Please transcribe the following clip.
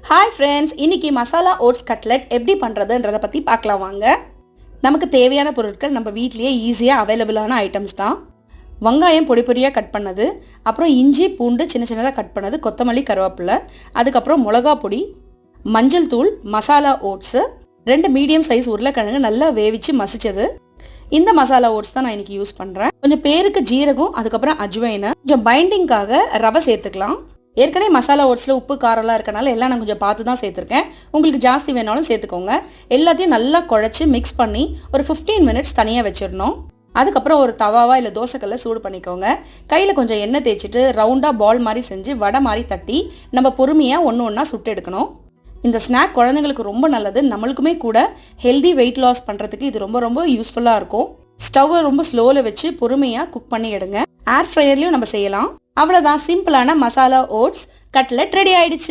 Hi friends, இன்னைக்கு masala oats cutlet எப்படி பண்ணுறதுன்றதை பற்றி பார்க்கலாம் வாங்க. நமக்கு தேவையான பொருட்கள் நம்ம வீட்லேயே ஈஸியாக அவைலபிளான ஐட்டம்ஸ் தான். வெங்காயம் பொடி பொடியாக கட் பண்ணது, அப்புறம் இஞ்சி பூண்டு சின்ன சின்னதாக கட் பண்ணது, கொத்தமல்லி கருவேப்பிலை, அதுக்கப்புறம் மிளகா பொடி, மஞ்சள் தூள், மசாலா ஓட்ஸு, 2 மீடியம் சைஸ் உருளைக்கிழங்கு நல்லா வேவிச்சு மசிச்சது. இந்த மசாலா ஓட்ஸ் தான் நான் இன்றைக்கி யூஸ் பண்ணுறேன். கொஞ்சம் பேருக்கு ஜீரகம், அதுக்கப்புறம் அஜ்வைனு, கொஞ்சம் பைண்டிங்காக ரவை சேர்த்துக்கலாம். ஏற்கனவே மசாலா ஓட்ஸில் உப்பு காரம்லாம் இருக்கனால எல்லாம் நான் கொஞ்சம் பார்த்து தான் சேர்த்துருக்கேன். உங்களுக்கு ஜாஸ்தி வேணாலும் சேர்த்துக்கோங்க. எல்லாத்தையும் நல்லா குழச்சி மிக்ஸ் பண்ணி ஒரு 15 மினிட்ஸ் தனியாக வச்சிடணும். அதுக்கப்புறம் ஒரு தவாவா இல்லை தோசைக்கல்ல சூடு பண்ணிக்கோங்க. கையில் கொஞ்சம் எண்ணெய் தேய்ச்சிட்டு ரவுண்டாக பால் மாதிரி செஞ்சு வடை மாதிரி தட்டி நம்ம பொறுமையாக ஒன்று ஒன்றா சுட்டு எடுக்கணும். இந்த ஸ்நாக் குழந்தைங்களுக்கு ரொம்ப நல்லது. நம்மளுக்குமே கூட ஹெல்தி வெயிட் லாஸ் பண்ணுறதுக்கு இது ரொம்ப ரொம்ப யூஸ்ஃபுல்லாக இருக்கும். ஸ்டவ்வை ரொம்ப ஸ்லோவில் வச்சு பொறுமையாக குக் பண்ணி எடுங்க. ஏர் ஃப்ரையர்லையும் நம்ம செய்யலாம். அவ்வளோதான், சிம்பிளான மசாலா ஓட்ஸ் கட்லெட் ரெடி ஆயிடுச்சு.